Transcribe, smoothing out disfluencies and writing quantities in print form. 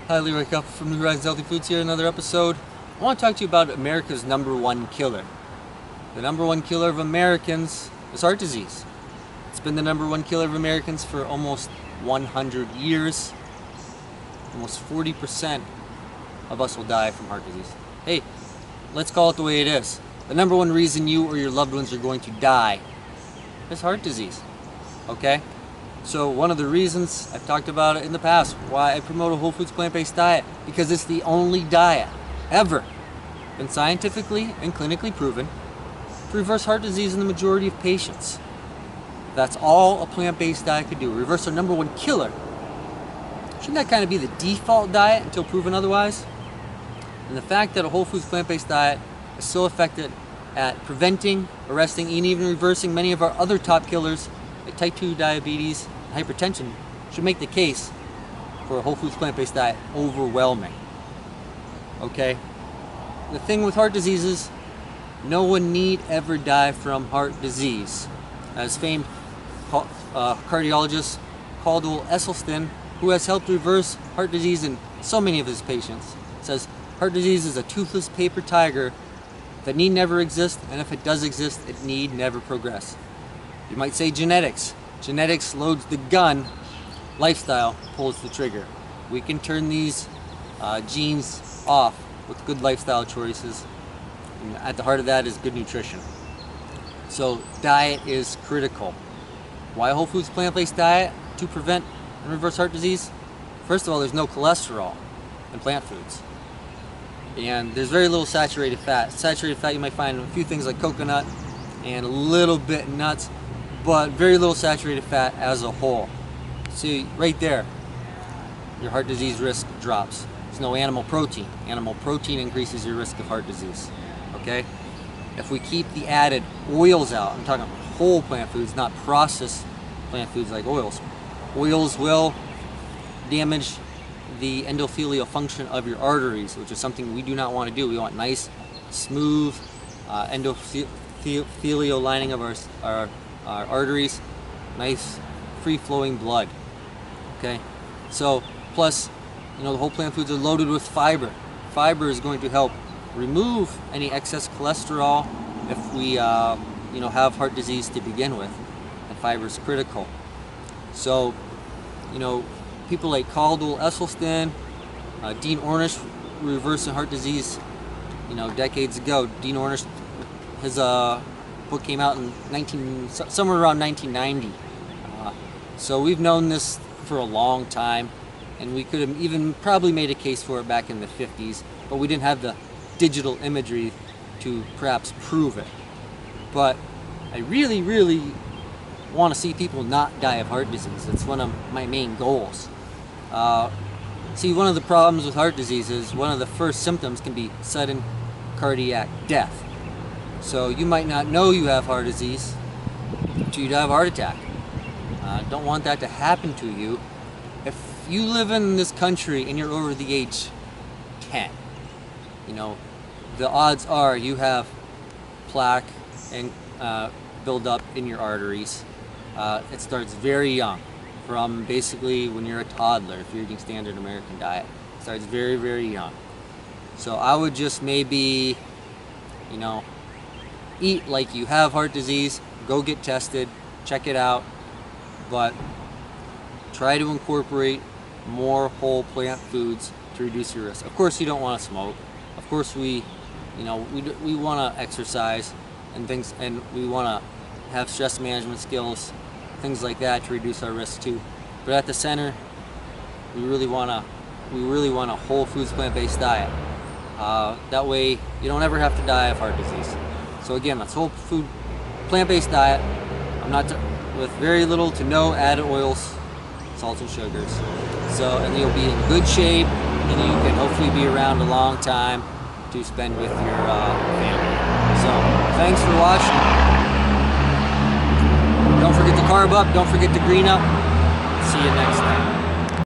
Hi, Leroy Cup from New Horizons Healthy Foods here, another episode. I want to talk to you about America's #1 killer. The #1 killer of Americans is heart disease. It's been the #1 killer of Americans for almost 100 years. Almost 40% of us will die from heart disease. Hey, let's call it the way it is. The #1 reason you or your loved ones are going to die is heart disease. Okay? So one of the reasons, I've talked about it in the past, why I promote a whole foods plant-based diet, because it's the only diet ever been scientifically and clinically proven to reverse heart disease in the majority of patients. That's all a plant-based diet could do, reverse our #1 killer. Shouldn't that kind of be the default diet until proven otherwise? And the fact that a whole foods plant-based diet is so effective at preventing, arresting, and even reversing many of our other top killers like type 2 diabetes, hypertension, should make the case for a whole foods plant-based diet overwhelming. Okay? The thing with heart disease is no one need ever die from heart disease. As famed cardiologist Caldwell Esselstyn, who has helped reverse heart disease in so many of his patients, says heart disease is a toothless paper tiger that need never exist, and if it does exist, it need never progress. You might say genetics. Genetics loads the gun, lifestyle pulls the trigger. We can turn these genes off with good lifestyle choices, and at the heart of that is good nutrition. So diet is critical. Why a whole foods plant-based diet? To prevent and reverse heart disease? First of all, there's no cholesterol in plant foods. And there's very little saturated fat. Saturated fat you might find in a few things like coconut and a little bit nuts, but very little saturated fat as a whole. See, right there, your heart disease risk drops. There's no animal protein. Animal protein increases your risk of heart disease, okay? If we keep the added oils out, I'm talking whole plant foods, not processed plant foods like oils. Oils will damage the endothelial function of your arteries, which is something we do not want to do. We want nice, smooth endothelial lining of our arteries, nice free-flowing blood. Okay, so plus, the whole plant foods are loaded with fiber. Fiber is going to help remove any excess cholesterol if we have heart disease to begin with, and fiber is critical. So people like Caldwell Esselstyn, Dean Ornish reversing heart disease decades ago. Dean Ornish, his book came out in somewhere around 1990. So we've known this for a long time, and we could have even probably made a case for it back in the 50s, but we didn't have the digital imagery to perhaps prove it. But I really, really want to see people not die of heart disease. It's one of my main goals. See, one of the problems with heart disease is one of the first symptoms can be sudden cardiac death. So you might not know you have heart disease until you die of a heart attack. Don't want that to happen to you. If you live in this country and you're over the age 10, the odds are you have plaque and build up in your arteries. It starts very young, from basically when you're a toddler, if you're eating standard American diet. It starts very, very young. So I would just maybe, eat like you have heart disease, go get tested, check it out, but try to incorporate more whole plant foods to reduce your risk. Of course, you don't want to smoke. Of course, we want to exercise and things, and we want to have stress management skills, things like that to reduce our risk too. But at the center, we really want a whole foods plant-based diet. That way, you don't ever have to die of heart disease. So again, that's whole food plant-based diet. With very little to no added oils, salts, and sugars. So, and you'll be in good shape, and you can hopefully be around a long time to spend with your family. So, thanks for watching. Don't forget to carb up, don't forget to green up. See you next time.